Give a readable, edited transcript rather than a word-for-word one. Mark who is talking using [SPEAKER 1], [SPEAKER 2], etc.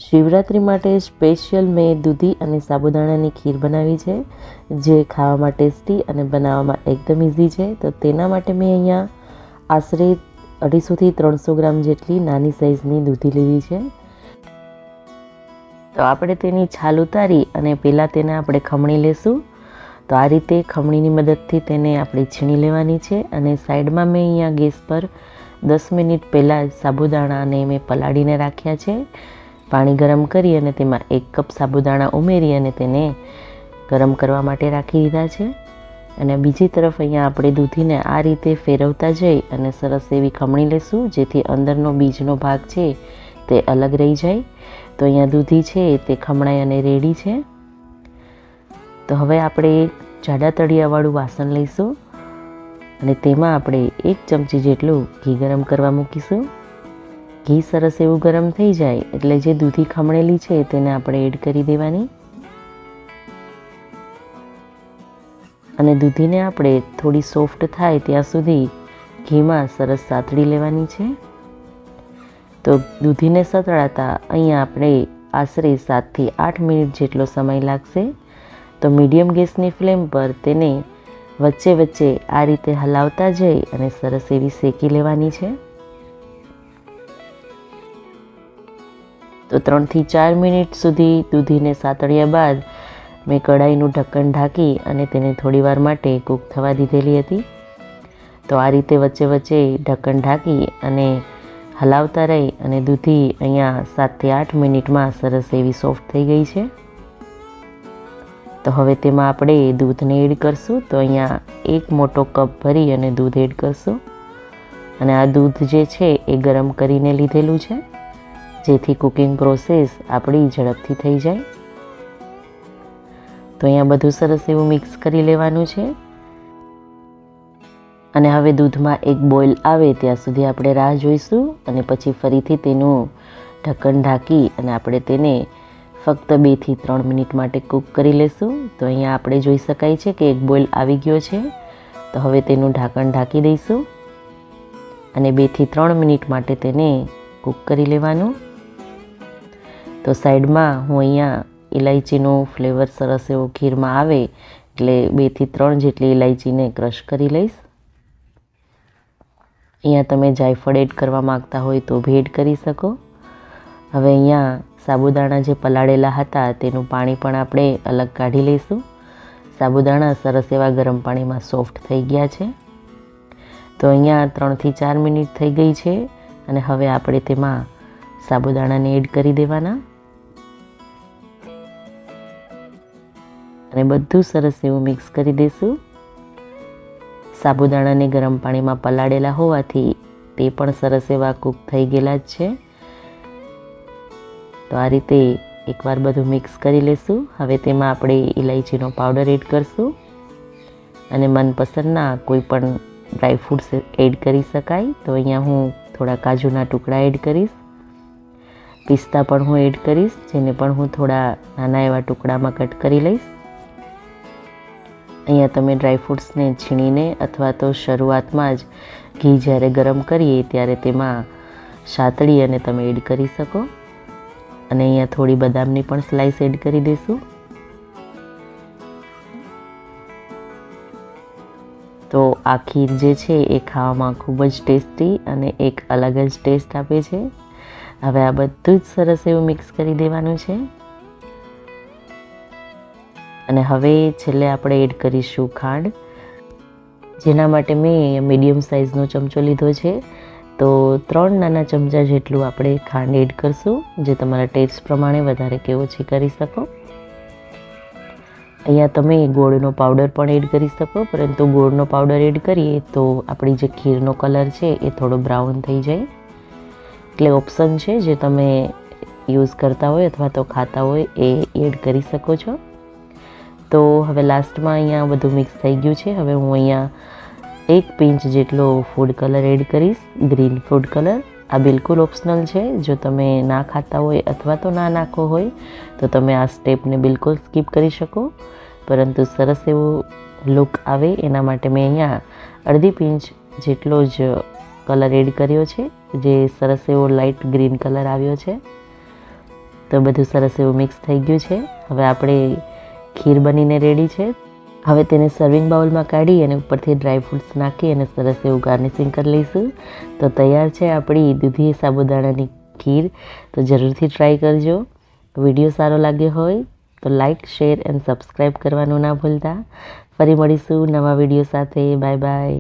[SPEAKER 1] શિવરાત્રિ માટે સ્પેશિયલ મેં દૂધી અને સાબુદાણાની ખીર બનાવી છે, જે ખાવામાં ટેસ્ટી અને બનાવવામાં એકદમ ઇઝી છે. તો તેના માટે મેં અહીંયા આશરે 250થી 300 ગ્રામ જેટલી નાની સાઇઝની દૂધી લીધી છે. તો આપણે તેની છાલ ઉતારી અને પહેલાં તેને આપણે ખમણી લેશું. તો આ રીતે ખમણીની મદદથી તેને આપણે છીણી લેવાની છે. અને સાઈડમાં મેં અહીંયા ગેસ પર 10 મિનિટ પહેલાં સાબુદાણાને મેં પલાળીને રાખ્યા છે. પાણી ગરમ કરી અને તેમાં 1 કપ સાબુદાણા ઉમેરી અને તેને ગરમ કરવા માટે રાખી દીધા છે. અને બીજી તરફ અહીંયા આપણે દૂધીને આ રીતે ફેરવતા જઈ અને સરસ એવી ખમણી લેશું, જેથી અંદરનો બીજનો ભાગ છે તે અલગ રહી જાય. તો અહીંયા દૂધી છે તે ખમણાઈ અને રેડી છે. તો હવે આપણે એક જાડા તળિયાવાળું વાસણ લઈશું અને તેમાં આપણે 1 ચમચી જેટલું ઘી ગરમ કરવા મૂકીશું. ઘી સરસ એવું ગરમ થઈ જાય એટલે જે દૂધી ખમણેલી છે તેને આપણે એડ કરી દેવાની. અને દૂધીને આપણે થોડી સોફ્ટ થાય ત્યાં સુધી ઘીમાં સરસ સાતળી લેવાની છે. તો દૂધીને સતળાતા અહીંયા આપણે આશરે 7થી 8 મિનિટ જેટલો સમય લાગશે. તો મીડિયમ ગેસની ફ્લેમ પર તેને વચ્ચે વચ્ચે આ રીતે હલાવતા જઈ અને સરસ એવી શેકી લેવાની છે. તો 3થી 4 મિનિટ સુધી દૂધીને સાતળ્યા બાદ મેં કઢાઈનું ઢક્કણ ઢાંકી અને તેને થોડીવાર માટે કૂક થવા દીધેલી હતી. તો આ રીતે વચ્ચે વચ્ચે ઢક્કણ ઢાંકી અને હલાવતા રહી અને દૂધી અહીંયા 7થી 8 મિનિટમાં સરસ એવી સોફ્ટ થઈ ગઈ છે. તો હવે તેમાં આપણે દૂધને એડ કરશું. તો અહીંયા 1 મોટો કપ ભરી અને દૂધ એડ કરશું. અને આ દૂધ જે છે એ ગરમ કરીને લીધેલું છે, જેથી કુકિંગ પ્રોસેસ આપણી ઝડપથી થઈ જાય. તો અહીંયા બધું સરસ એવું મિક્સ કરી લેવાનું છે. અને હવે દૂધમાં એક બોઇલ આવે ત્યાં સુધી આપણે રાહ જોઈશું અને પછી ફરીથી તેનું ઢક્કણ ઢાંકી અને આપણે તેને ફક્ત 2થી 3 મિનિટ માટે કૂક કરી લેશું. તો અહીંયા આપણે જોઈ શકાય છે કે એક બોઇલ આવી ગયો છે. તો હવે તેનું ઢાંકણ ઢાંકી દઈશું અને 2થી 3 મિનિટ માટે તેને કૂક કરી લેવાનું. તો સાઈડમાં હું અહીંયા ઇલાયચીનો ફ્લેવર સરસ એવો ખીરમાં આવે એટલે 2થી 3 જેટલી ઇલાયચીને ક્રશ કરી લઈશ. અહીંયા તમે જાયફળ એડ કરવા માગતા હોય તો બી એડ કરી શકો. હવે અહીંયા સાબુદાણા જે પલાળેલા હતા તેનું પાણી પણ આપણે અલગ કાઢી લઈશું. સાબુદાણા સરસ એવા ગરમ પાણીમાં સોફ્ટ થઈ ગયા છે. તો અહીંયા 3થી 4 મિનિટ થઈ ગઈ છે અને હવે આપણે તેમાં સાબુદાણાને એડ કરી દેવાના અને બધું સરસ એવું મિક્સ કરી દઈશું. સાબુદાણાને ગરમ પાણીમાં પલાળેલા હોવાથી તે પણ સરસ એવા કૂક થઈ ગયેલા જ છે. તો આ રીતે એકવાર બધું મિક્સ કરી લેશું. હવે તેમાં આપણે ઇલાયચીનો પાવડર એડ કરશું અને મનપસંદના કોઈ પણ ડ્રાયફ્રૂટ્સ એડ કરી શકાય. તો અહીંયા હું થોડા કાજુના ટુકડા એડ કરીશ. પિસ્તા પણ હું એડ કરીશ, જેને પણ હું થોડા નાના એવા ટુકડામાં કટ કરી લઈશ. અહીંયા તમે ડ્રાયફ્રૂટ્સને છીણીને અથવા તો શરૂઆતમાં જ ઘી જ્યારે ગરમ કરીએ ત્યારે તેમાં સાતળી અને તમે એડ કરી શકો. અને અહીંયા થોડી બદામની પણ સ્લાઈસ એડ કરી દઈશું. તો આ ખીર જે છે એ ખાવામાં ખૂબ જ ટેસ્ટી અને એક અલગ જ ટેસ્ટ આપે છે. હવે આ બધું જ સરસ એવું મિક્સ કરી દેવાનું છે. અને હવે છેલ્લે આપણે એડ કરીશું ખાંડ, જેના માટે મેં મીડિયમ સાઇઝનો ચમચો લીધો છે. તો 3 નાના ચમચા જેટલું આપણે ખાંડ એડ કરશું, જે તમારા ટેસ્ટ પ્રમાણે વધારે કે ઓછી કરી શકો. અહીંયા તમે ગોળનો પાવડર પણ એડ કરી શકો, પરંતુ ગોળનો પાવડર એડ કરીએ તો આપણી જે ખીરનો કલર છે એ થોડો બ્રાઉન થઈ જાય. એટલે ઓપ્શન છે, જે તમે યુઝ કરતા હોય અથવા તો ખાતા હોય એ એડ કરી શકો છો. તો હવે લાસ્ટમાં અહીંયા બધું મિક્સ થઈ ગયું છે. હવે હું અહીંયા 1 પિંચ જેટલો ફૂડ કલર એડ કરીશ, ગ્રીન ફૂડ કલર. આ બિલકુલ ઓપ્શનલ છે. જો તમે ના ખાતા હોય અથવા તો ના નાખવો હોય તો તમે આ સ્ટેપને બિલકુલ સ્કીપ કરી શકો, પરંતુ સરસ એવો લુક આવે એના માટે મેં અહીંયા 1/2 પિંચ જેટલો જ કલર એડ કર્યો છે, જે સરસ એવો લાઇટ ગ્રીન કલર આવ્યો છે. તો બધું સરસ એવું મિક્સ થઈ ગયું છે. હવે આપણે ખીર બનીને રેડી છે. હવે તેને સર્વિંગ બાઉલમાં કાઢી અને ઉપરથી ડ્રાયફ્રૂટ્સ નાખી અને સરસ એવું ગાર્નિશિંગ કરી લઈશું. તો તૈયાર છે આપણી દૂધી સાબુદાણાની ખીર. તો જરૂરથી ટ્રાય કરજો. વિડીયો સારો લાગ્યો હોય તો લાઇક, શેર એન્ડ સબસ્ક્રાઈબ કરવાનું ના ભૂલતા. ફરી મળીશું નવા વિડીયો સાથે. Bye bye.